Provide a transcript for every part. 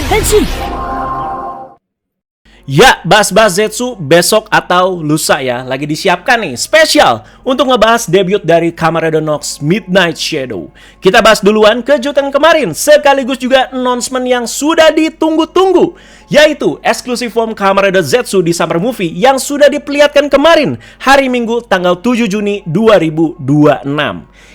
Henshin! Ya, bahas-bahas Zetsu besok atau lusa ya. Lagi disiapkan nih, spesial untuk ngebahas debut dari Kamen Rider Nox Midnight Shadow. Kita bahas duluan kejutan kemarin, sekaligus juga announcement yang sudah ditunggu-tunggu, yaitu eksklusif form Kamen Rider Zetsu di Summer Movie yang sudah diperlihatkan kemarin, hari Minggu tanggal 7 Juni 2026.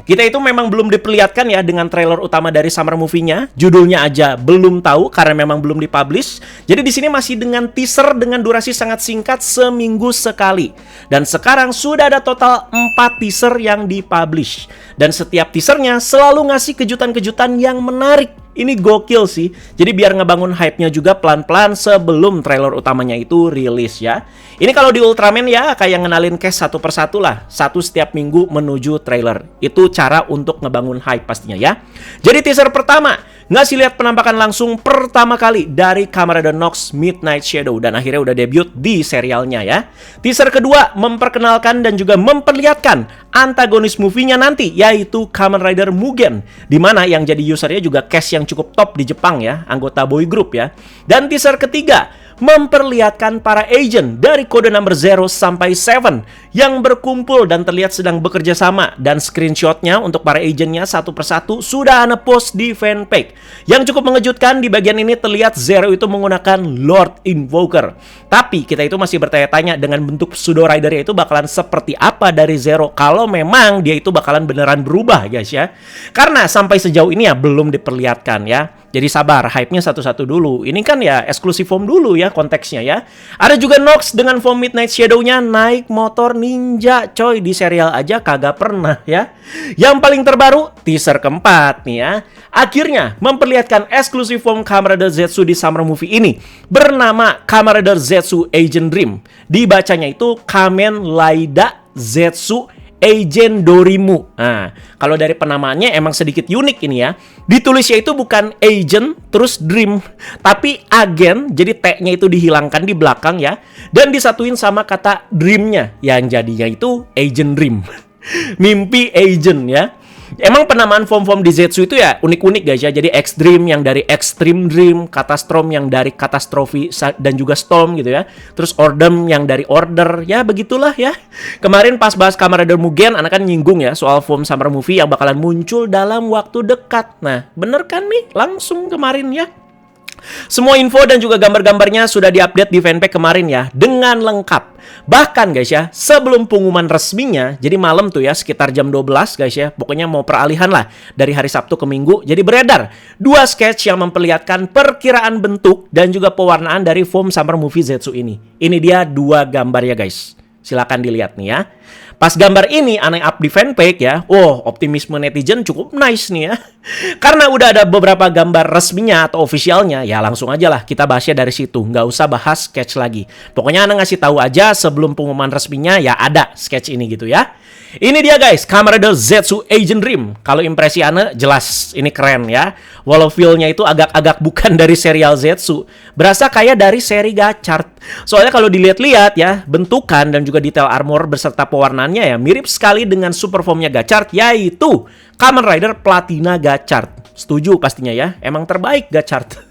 Kita itu memang belum diperlihatkan ya dengan trailer utama dari Summer Movie-nya. Judulnya aja belum tahu karena memang belum dipublish. Jadi di sini masih dengan teaser dengan durasi sangat singkat, seminggu sekali. Dan sekarang sudah ada total 4 teaser yang dipublish. Dan setiap teasernya selalu ngasih kejutan-kejutan yang menarik. Ini gokil sih. Jadi biar ngebangun hype-nya juga pelan-pelan sebelum trailer utamanya itu rilis ya. Ini kalau di Ultraman ya kayak ngenalin cast satu persatu lah. Satu setiap minggu menuju trailer. Itu cara untuk ngebangun hype pastinya ya. Jadi teaser pertama ngasih lihat penampakan langsung pertama kali dari Kamen Rider Nox Midnight Shadow. Dan akhirnya udah debut di serialnya ya. Teaser kedua memperkenalkan dan juga memperlihatkan antagonis movie-nya nanti, yaitu Kamen Rider Mugen. Dimana yang jadi usernya juga cast yang cukup top di Jepang ya, anggota boy group ya. Dan teaser ketiga memperlihatkan para agent dari kode number 0 sampai 7 yang berkumpul dan terlihat sedang bekerja sama. Dan screenshotnya untuk para agentnya satu persatu sudah Ana post di fanpage. Yang cukup mengejutkan di bagian ini terlihat Zero itu menggunakan Lord Invoker. Tapi kita itu masih bertanya-tanya dengan bentuk pseudo ridernya itu bakalan seperti apa dari Zero kalau memang dia itu bakalan beneran berubah guys ya. Karena sampai sejauh ini ya belum diperlihatkan ya. Jadi sabar, hype-nya satu-satu dulu. Ini kan ya eksklusif form dulu ya konteksnya ya. Ada juga Nox dengan form Midnight Shadow-nya naik motor ninja. Coy, di serial aja kagak pernah ya. Yang paling terbaru, teaser keempat nih ya. Akhirnya memperlihatkan eksklusif form Kamen Rider Zetsu di Summer Movie ini. Bernama Kamen Rider Zetsu Agent Dream. Dibacanya itu Kamen Rider Zetsu Agent Dorimu. Nah, kalau dari penamaannya emang sedikit unik ini ya. Ditulisnya itu bukan agent terus dream, tapi agen, jadi T-nya itu dihilangkan di belakang ya. Dan disatuin sama kata dream-nya, yang jadinya itu Agent Dream. Mimpi agent ya. Emang penamaan form-form di Zetsu itu ya unik-unik guys ya. Jadi X-Dream yang dari Extreme Dream, Catastrom yang dari katastrofi dan juga Storm gitu ya. Terus Ordem yang dari Order, ya begitulah ya. Kemarin pas bahas Kamen Rider Mugen, anak kan nyinggung ya soal form Summer Movie yang bakalan muncul dalam waktu dekat. Nah, bener kan nih? Langsung kemarin ya. Semua info dan juga gambar-gambarnya sudah diupdate di fanpage kemarin ya, dengan lengkap. Bahkan guys ya, sebelum pengumuman resminya, jadi malam tuh ya, sekitar jam 12 guys ya, pokoknya mau peralihan lah dari hari Sabtu ke Minggu, jadi beredar 2 sketch yang memperlihatkan perkiraan bentuk dan juga pewarnaan dari form Summer Movie Zetsu ini. Ini dia 2 gambar ya guys. Silakan dilihat nih ya. Pas gambar ini aneh up di fanpage ya. Oh, optimisme netizen cukup nice nih ya. Karena udah ada beberapa gambar resminya atau officialnya, ya langsung aja lah kita bahasnya dari situ. Nggak usah bahas sketch lagi. Pokoknya Ana ngasih tahu aja sebelum pengumuman resminya ya ada sketch ini gitu ya. Ini dia guys, Kamen Rider Zetsu Agent Dream. Kalau impresi Ana jelas ini keren ya. Walau feel-nya itu agak-agak bukan dari serial Zetsu. Berasa kayak dari seri Gachard. Soalnya kalau dilihat-lihat ya, bentukan dan juga detail armor beserta pewarnaannya ya mirip sekali dengan super formnya Gachard, yaitu Kamen Rider Platina Gachard. Setuju pastinya ya, emang terbaik Gachard.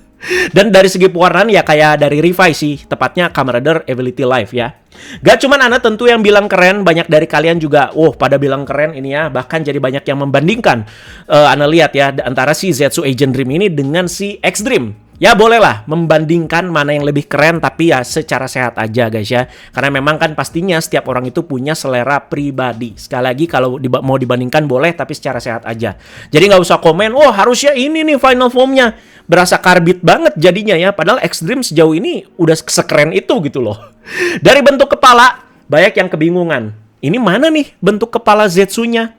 Dan dari segi pewarnaan ya kayak dari Revive sih, tepatnya Kamen Rider Ability Life ya. Gak cuman Ana tentu yang bilang keren, banyak dari kalian juga pada bilang keren ini ya. Bahkan jadi banyak yang membandingkan. Ana lihat ya antara si Zetsu Agent Dream ini dengan si X-Dream. Ya bolehlah membandingkan mana yang lebih keren, tapi ya secara sehat aja guys ya. Karena memang kan pastinya setiap orang itu punya selera pribadi. Sekali lagi kalau mau dibandingkan boleh, tapi secara sehat aja. Jadi nggak usah komen, harusnya ini nih final formnya. Berasa karbit banget jadinya ya. Padahal X-Dream sejauh ini udah sekeren itu gitu loh. Dari bentuk kepala, banyak yang kebingungan. Ini mana nih bentuk kepala Zetsu-nya?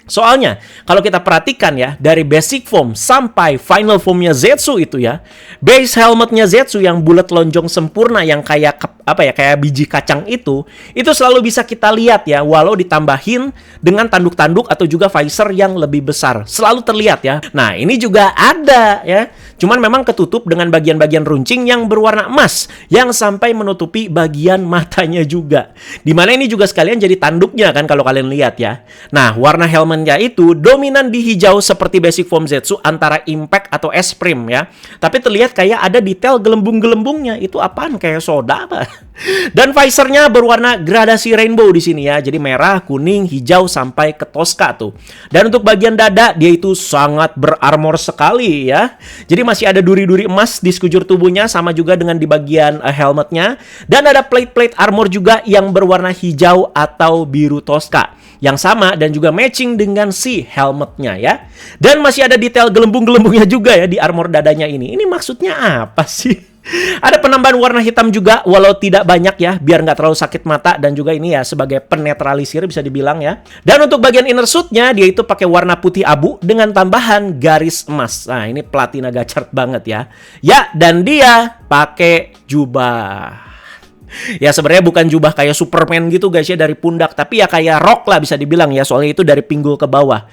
Soalnya, kalau kita perhatikan ya, dari basic form sampai final formnya Zetsu itu ya, base helmetnya Zetsu yang bulat lonjong sempurna yang kayak kayak biji kacang itu selalu bisa kita lihat ya, walau ditambahin dengan tanduk-tanduk atau juga visor yang lebih besar. Selalu terlihat ya. Nah, ini juga ada ya. Cuman memang ketutup dengan bagian-bagian runcing yang berwarna emas yang sampai menutupi bagian matanya juga. Dimana ini juga sekalian jadi tanduknya kan kalau kalian lihat ya. Nah, warna helmet alignment-nya itu dominan di hijau seperti basic foam Zetsu antara impact atau S-Prime ya. Tapi terlihat kayak ada detail gelembung-gelembungnya. Itu apaan? Kayak soda apa? Dan visornya berwarna gradasi rainbow di sini ya. Jadi merah, kuning, hijau sampai ke Tosca tuh. Dan untuk bagian dada dia itu sangat berarmor sekali ya. Jadi masih ada duri-duri emas di sekujur tubuhnya sama juga dengan di bagian helmetnya. Dan ada plate-plate armor juga yang berwarna hijau atau biru Tosca yang sama dan juga matching dengan si helmetnya ya. Dan masih ada detail gelembung-gelembungnya juga ya di armor dadanya ini. Ini maksudnya apa sih? Ada penambahan warna hitam juga, walau tidak banyak ya, biar nggak terlalu sakit mata dan juga ini ya sebagai penetralisir bisa dibilang ya. Dan untuk bagian inner suitnya dia itu pakai warna putih abu dengan tambahan garis emas. Nah ini platina gacor banget ya. Ya dan dia pakai jubah. Ya sebenarnya bukan jubah kayak Superman gitu guys ya dari pundak, tapi ya kayak rok lah bisa dibilang ya, soalnya itu dari pinggul ke bawah.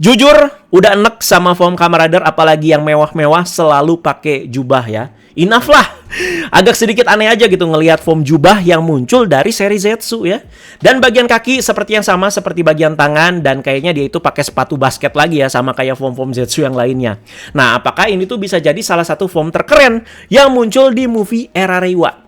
Jujur udah enek sama foam Kamen Rider, apalagi yang mewah-mewah selalu pakai jubah ya. Enough lah. Agak sedikit aneh aja gitu ngelihat foam jubah yang muncul dari seri Zetsu ya. Dan bagian kaki seperti yang sama seperti bagian tangan, dan kayaknya dia itu pakai sepatu basket lagi ya sama kayak foam-foam Zetsu yang lainnya. Nah, apakah ini tuh bisa jadi salah satu foam terkeren yang muncul di movie era Reiwa?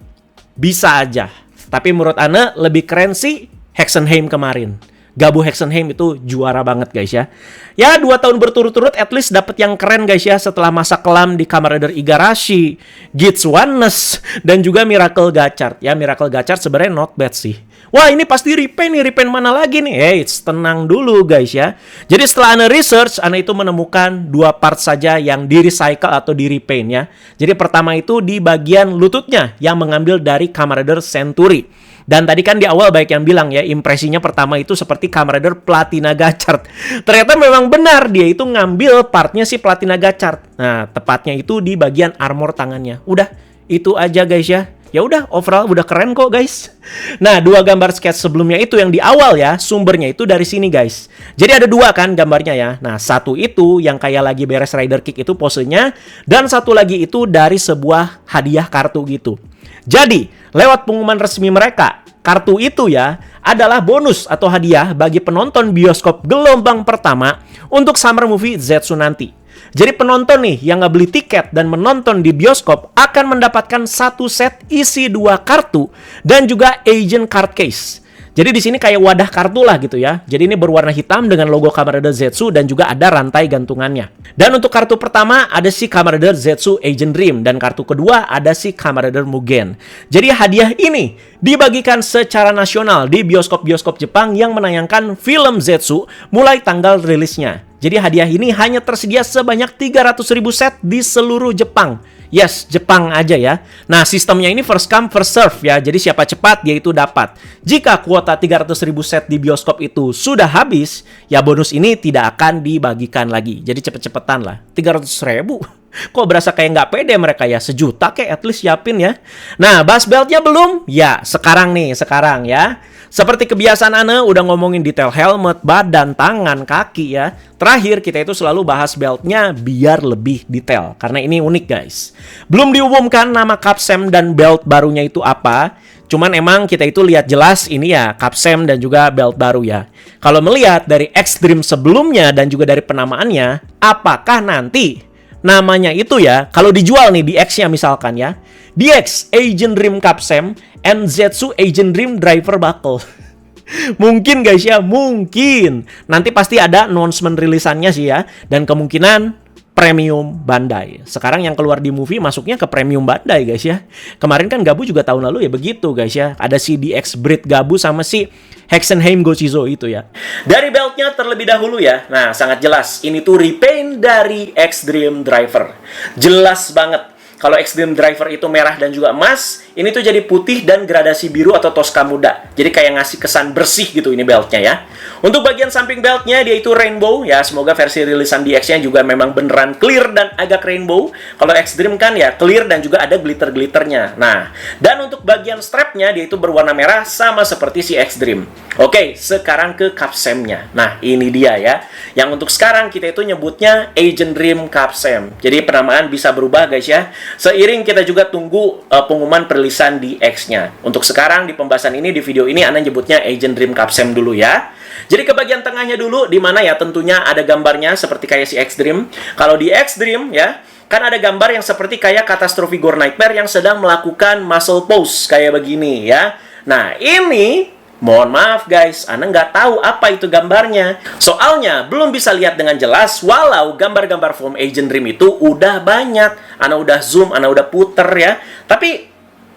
Bisa aja. Tapi menurut Ana lebih keren sih Hexenheim kemarin. Gabu Hexenheim itu juara banget guys ya. Ya 2 tahun berturut-turut at least dapat yang keren guys ya, setelah masa kelam di Kamen Rider Igarashi, Gits Oneness, dan juga Miracle Gachard. Ya Miracle Gachard sebenarnya not bad sih. Wah ini pasti repaint nih, repaint mana lagi nih? Tenang dulu guys ya. Jadi setelah Ana research, Ana itu menemukan 2 part saja yang di recycle atau di repaint ya. Jadi pertama itu di bagian lututnya yang mengambil dari Kamen Rider Century. Dan tadi kan di awal baik yang bilang ya, impresinya pertama itu seperti Kamen Rider Platina Gachard. Ternyata memang benar, dia itu ngambil partnya si Platina Gachard. Nah, tepatnya itu di bagian armor tangannya. Udah, itu aja guys ya. Ya udah, overall udah keren kok guys. Nah, 2 gambar sketch sebelumnya itu yang di awal ya, sumbernya itu dari sini guys. Jadi ada 2 kan gambarnya ya. Nah, satu itu yang kayak lagi beres rider kick itu posenya, dan satu lagi itu dari sebuah hadiah kartu gitu. Jadi, lewat pengumuman resmi mereka, kartu itu ya adalah bonus atau hadiah bagi penonton bioskop gelombang pertama untuk Summer Movie Zetsu nanti. Jadi penonton nih yang nggak beli tiket dan menonton di bioskop akan mendapatkan 1 set isi 2 kartu dan juga agent card case. Jadi di sini kayak wadah kartu lah gitu ya. Jadi ini berwarna hitam dengan logo Kamen Rider Zetsu dan juga ada rantai gantungannya. Dan untuk kartu pertama ada si Kamen Rider Zetsu Agent Dream, dan kartu kedua ada si Kamen Rider Mugen. Jadi hadiah ini dibagikan secara nasional di bioskop-bioskop Jepang yang menayangkan film Zetsu mulai tanggal rilisnya. Jadi hadiah ini hanya tersedia sebanyak 300.000 set di seluruh Jepang. Yes, Jepang aja ya. Nah, sistemnya ini first come, first serve ya. Jadi siapa cepat, dia itu dapat. Jika kuota 300.000 set di bioskop itu sudah habis, ya bonus ini tidak akan dibagikan lagi. Jadi cepet-cepetan lah. 300.000? Kok berasa kayak nggak pede mereka ya? 1 juta kayak at least siapin ya. Nah, bahas beltnya belum? Ya, sekarang ya. Seperti kebiasaan Ana udah ngomongin detail helmet, badan, tangan, kaki ya. Terakhir kita itu selalu bahas beltnya biar lebih detail, karena ini unik guys. Belum diumumkan nama Capsem dan belt barunya itu apa. Cuman emang kita itu lihat jelas ini ya Capsem dan juga belt baru ya. Kalau melihat dari X-Dream sebelumnya dan juga dari penamaannya, apakah nanti namanya itu ya, kalau dijual nih di X-nya misalkan ya, DX Agent Dream Capsem and Zetsu Agent Dream Driver Buckle. Mungkin guys ya, mungkin. Nanti pasti ada announcement rilisannya sih ya, dan kemungkinan premium Bandai. Sekarang yang keluar di movie masuknya ke premium Bandai guys ya. Kemarin kan Gabu juga tahun lalu ya begitu guys ya. Ada si DX Breed Gabu sama si Hexenheim Goshizo itu ya. Dari beltnya terlebih dahulu ya. Nah, sangat jelas ini tuh repaint dari X-Dream Driver. Jelas banget. Kalau X-Dream Driver itu merah dan juga emas, ini tuh jadi putih dan gradasi biru atau Tosca muda. Jadi kayak ngasih kesan bersih gitu ini beltnya ya. Untuk bagian samping beltnya dia itu rainbow ya. Semoga versi rilisan DX-nya juga memang beneran clear dan agak rainbow. Kalau X-Dream kan ya clear dan juga ada glitter-glitternya. Nah, dan untuk bagian strapnya dia itu berwarna merah sama seperti si X-Dream. Oke, sekarang ke Capsem-nya. Nah, ini dia ya. Yang untuk sekarang kita itu nyebutnya Agent Dream Capsem. Jadi penamaan bisa berubah guys ya. Seiring kita juga tunggu pengumuman perilisan perlisan DX-nya. Untuk sekarang di pembahasan ini, di video ini, Ana nyebutnya Agent Dream Capsem dulu ya. Jadi ke bagian tengahnya dulu, di mana ya tentunya ada gambarnya seperti kayak si X-Dream. Kalau di X-Dream ya, kan ada gambar yang seperti kayak Catastrophe Gore Nightmare yang sedang melakukan muscle pose kayak begini ya. Nah, ini mohon maaf guys, Ana nggak tahu apa itu gambarnya. Soalnya belum bisa lihat dengan jelas, walau gambar-gambar form Agent Dream itu udah banyak. Ana udah zoom, Ana udah puter ya. Tapi,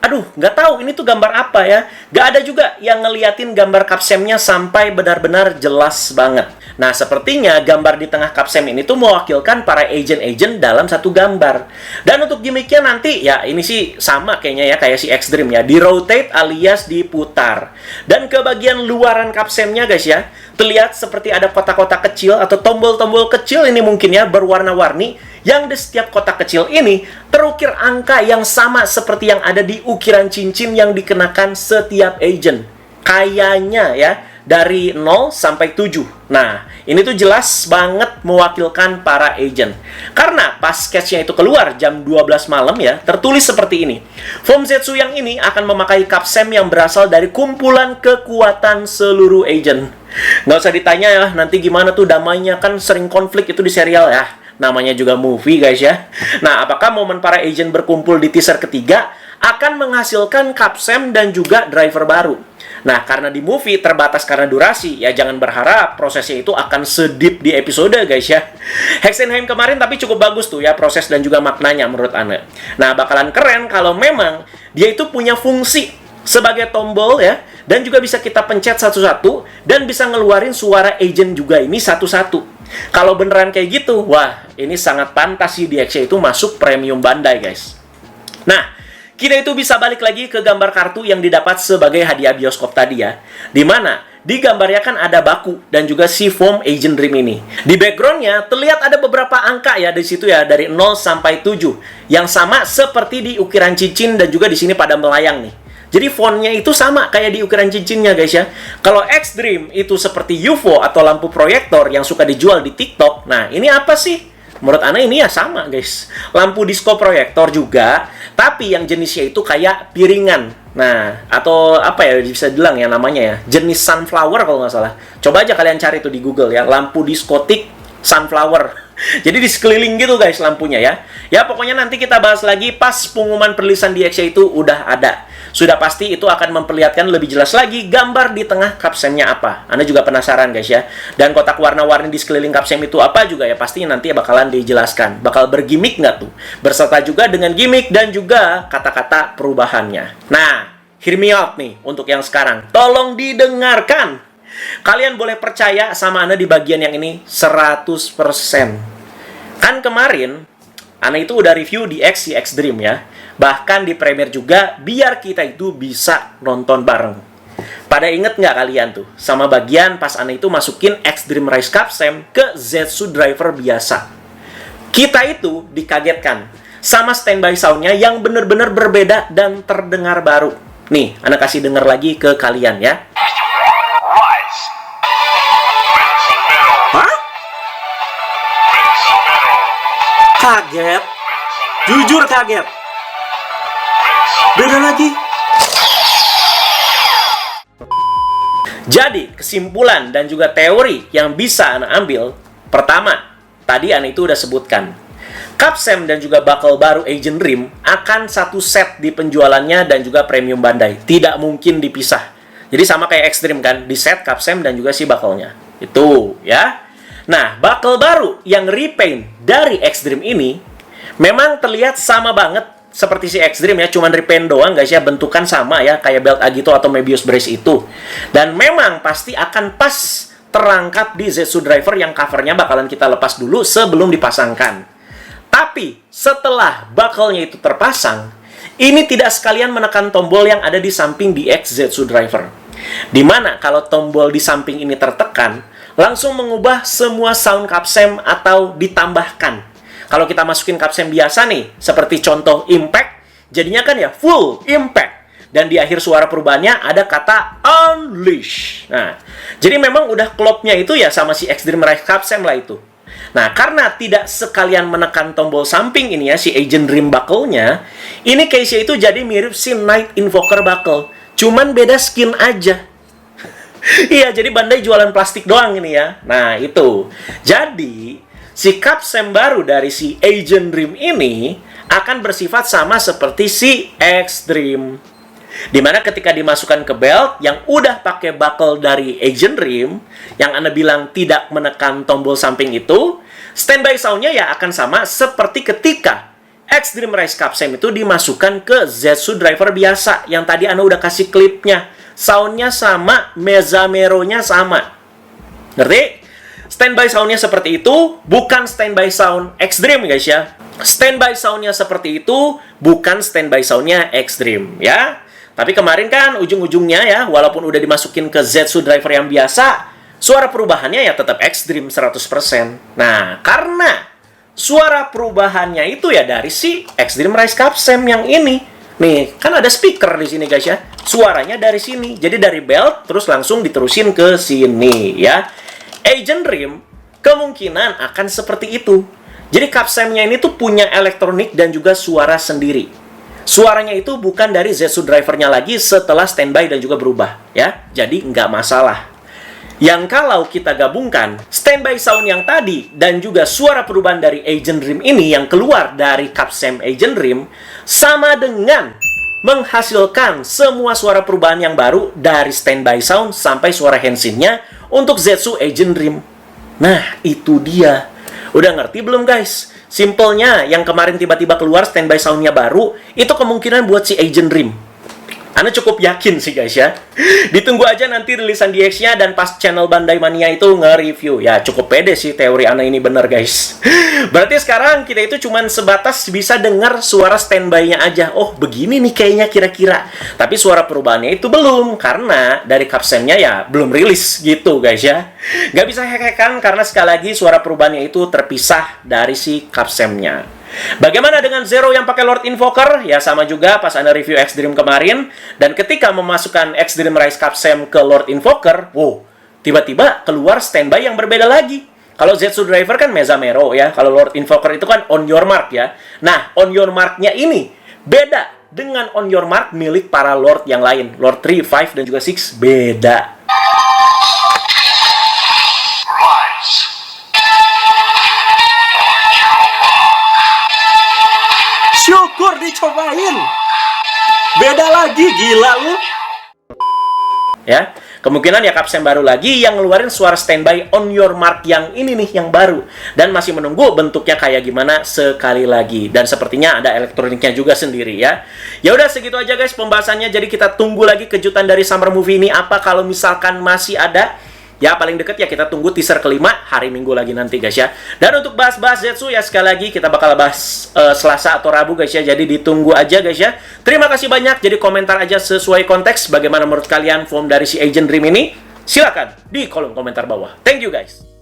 aduh, nggak tahu ini tuh gambar apa ya. Nggak ada juga yang ngeliatin gambar kapsemnya sampai benar-benar jelas banget. Nah, sepertinya gambar di tengah kapsem ini tuh mewakilkan para agent-agent dalam satu gambar. Dan untuk gimmicknya nanti, ya ini sih sama kayaknya ya, kayak si X-Dream ya. Di-rotate alias diputar. Dan ke bagian luaran kapsemnya guys ya, terlihat seperti ada kotak-kotak kecil atau tombol-tombol kecil ini mungkin ya, berwarna-warni. Yang di setiap kotak kecil ini terukir angka yang sama seperti yang ada di ukiran cincin yang dikenakan setiap agent. Kayaknya ya, dari 0 sampai 7. Nah, ini tuh jelas banget mewakilkan para agent. Karena pas sketch-nya itu keluar jam 12 malam ya, tertulis seperti ini. Form Zetsu yang ini akan memakai kapsem yang berasal dari kumpulan kekuatan seluruh agent. Nggak usah ditanya ya, nanti gimana tuh damainya, kan sering konflik itu di serial ya. Namanya juga movie guys ya. Nah, apakah momen para agent berkumpul di teaser ketiga akan menghasilkan kapsem dan juga driver baru? Nah, karena di movie terbatas karena durasi, ya jangan berharap prosesnya itu akan sedip di episode, guys ya. Hexenheim kemarin tapi cukup bagus tuh ya, proses dan juga maknanya menurut Ana. Nah, bakalan keren kalau memang dia itu punya fungsi sebagai tombol ya, dan juga bisa kita pencet satu-satu, dan bisa ngeluarin suara agent juga ini satu-satu. Kalau beneran kayak gitu, wah, ini sangat pantas sih DX itu masuk premium Bandai, guys. Nah, kita itu bisa balik lagi ke gambar kartu yang didapat sebagai hadiah bioskop tadi ya. Dimana di gambarnya kan ada baku dan juga si form Agent Dream ini. Di backgroundnya terlihat ada beberapa angka ya di situ ya, dari 0 sampai 7. Yang sama seperti di ukiran cincin dan juga di sini pada melayang nih. Jadi fontnya itu sama kayak di ukiran cincinnya guys ya. Kalau X-Dream itu seperti UFO atau lampu proyektor yang suka dijual di TikTok. Nah, ini apa sih? Menurut Ana ini ya sama guys. Lampu disco proyektor juga, tapi yang jenisnya itu kayak piringan. Nah, atau apa ya bisa bilang ya namanya ya, jenis sunflower kalau nggak salah. Coba aja kalian cari tuh di Google ya, lampu diskotik sunflower. Jadi di sekeliling gitu guys lampunya ya. Ya pokoknya nanti kita bahas lagi pas pengumuman perilisan DX itu udah ada. Sudah pasti itu akan memperlihatkan lebih jelas lagi gambar di tengah kapsemnya apa. Anda juga penasaran guys ya. Dan kotak warna-warni di sekeliling kapsem itu apa juga ya, pasti nanti bakalan dijelaskan. Bakal bergimmick nggak tuh? Berserta juga dengan gimmick dan juga kata-kata perubahannya. Nah, hear me out nih untuk yang sekarang. Tolong didengarkan. Kalian boleh percaya sama Ana di bagian yang ini 100%. Kan kemarin Ana itu udah review di X-Dream ya. Bahkan di Premiere juga, biar kita itu bisa nonton bareng. Pada inget nggak kalian tuh? Sama bagian pas Ana itu masukin X-Dream Rise Capsem ke Zetsu Driver biasa. Kita itu dikagetkan sama standby sound-nya yang bener-bener berbeda dan terdengar baru. Nih, Ana kasih denger lagi ke kalian ya. Hah? Kaget. Jujur kaget. Beda lagi. Jadi, kesimpulan dan juga teori yang bisa Ana ambil, pertama, tadi Ana itu udah sebutkan. Capsem dan juga buckle baru Agent Dream akan satu set di penjualannya dan juga premium Bandai. Tidak mungkin dipisah. Jadi sama kayak X-Dream kan, di set Capsem dan juga si buckle-nya. Itu, ya. Nah, buckle baru yang repaint dari X-Dream ini memang terlihat sama banget seperti si X-Dream ya, cuman repaint doang guys ya, bentukan sama ya, kayak belt Agito atau Mebius Brace itu. Dan memang pasti akan pas terangkap di Zetsu Driver yang covernya bakalan kita lepas dulu sebelum dipasangkan. Tapi setelah buckle-nya itu terpasang, ini tidak sekalian menekan tombol yang ada di samping DX Zetsu Driver. Dimana kalau tombol di samping ini tertekan, langsung mengubah semua sound capsem atau ditambahkan. Kalau kita masukin kapsem biasa nih, seperti contoh impact, jadinya kan ya full impact. Dan di akhir suara perubahannya ada kata unleash. Nah, jadi memang udah klopnya itu ya sama si X-Dream Rise Capsem lah itu. Nah, karena tidak sekalian menekan tombol samping ini ya, si Agent Dream Buckle-nya, Ini case-nya itu jadi mirip si Night Invoker Buckle, cuman beda skin aja. Iya, jadi Bandai jualan plastik doang ini ya. Nah, itu. Jadi, si Capsem baru dari si Agent Dream ini akan bersifat sama seperti si Extreme. Dimana ketika dimasukkan ke belt yang udah pakai buckle dari Agent Dream, yang Anda bilang tidak menekan tombol samping itu, standby sound-nya ya akan sama seperti ketika Extreme Rise Capsem itu dimasukkan ke Zetsu driver biasa yang tadi Anda udah kasih klipnya. Sound-nya sama, Mezamero-nya sama. Ngerti? Standby sound-nya seperti itu, bukan standby sound Extreme guys ya. Standby sound-nya seperti itu, bukan standby sound-nya Extreme ya. Tapi kemarin kan ujung-ujungnya ya, walaupun udah dimasukin ke Zetsu driver yang biasa, suara perubahannya ya tetap Extreme 100%. Nah, karena suara perubahannya itu ya dari si Extreme Rise Capsem yang ini. Nih, kan ada speaker di sini guys ya. Suaranya dari sini. Jadi dari belt terus langsung diterusin ke sini ya. Agent Dream kemungkinan akan seperti itu. Jadi Capsemnya ini tuh punya elektronik dan juga suara sendiri. Suaranya itu bukan dari Zetsu drivernya lagi setelah standby dan juga berubah ya. Jadi nggak masalah. Yang kalau kita gabungkan standby sound yang tadi dan juga suara perubahan dari Agent Dream ini yang keluar dari Capsem Agent Dream sama dengan menghasilkan semua suara perubahan yang baru dari standby sound sampai suara Henshin-nya untuk Zetsu Agent Dream. Nah, itu dia. Udah ngerti belum guys? Simpelnya yang kemarin tiba-tiba keluar standby sound-nya baru, itu kemungkinan buat si Agent Dream. Anda cukup yakin sih guys ya. Ditunggu aja nanti rilisan DX-nya dan pas channel Bandai Mania itu nge-review. Ya cukup pede sih teori Ana ini bener guys. Berarti sekarang kita itu cuman sebatas bisa dengar suara standby-nya aja. Oh begini nih kayaknya kira-kira. Tapi suara perubahannya itu belum. Karena dari Capsem-nya ya belum rilis gitu guys ya. Gak bisa hack-hackan karena sekali lagi suara perubahannya itu terpisah dari si Capsem-nya. Bagaimana dengan Zero yang pakai Lord Invoker? Ya sama juga pas Anda review Extreme kemarin. Dan ketika memasukkan Extreme Rise Capsem ke Lord Invoker, wow, tiba-tiba keluar standby yang berbeda lagi. Kalau Zetsu Driver kan Mezamero ya. Kalau Lord Invoker itu kan On Your Mark ya. Nah, On Your Mark-nya ini beda dengan On Your Mark milik para Lord yang lain. Lord 3, 5, dan juga 6 beda. Syukur dicobain. Beda lagi, gila lu. Ya, kemungkinan ya Capsem baru lagi yang ngeluarin suara standby On Your Mark yang ini nih, yang baru. Dan masih menunggu bentuknya kayak gimana sekali lagi. Dan sepertinya ada elektroniknya juga sendiri ya. Ya udah segitu aja guys pembahasannya. Jadi kita tunggu lagi kejutan dari Summer Movie ini apa kalau misalkan masih ada. Ya paling deket ya kita tunggu teaser kelima hari Minggu lagi nanti guys ya. Dan untuk bahas-bahas Zetsu ya sekali lagi kita bakal bahas Selasa atau Rabu guys ya. Jadi ditunggu aja guys ya. Terima kasih banyak. Jadi komentar aja sesuai konteks. Bagaimana menurut kalian form dari si Agent Dream ini? Silakan di kolom komentar bawah. Thank you guys.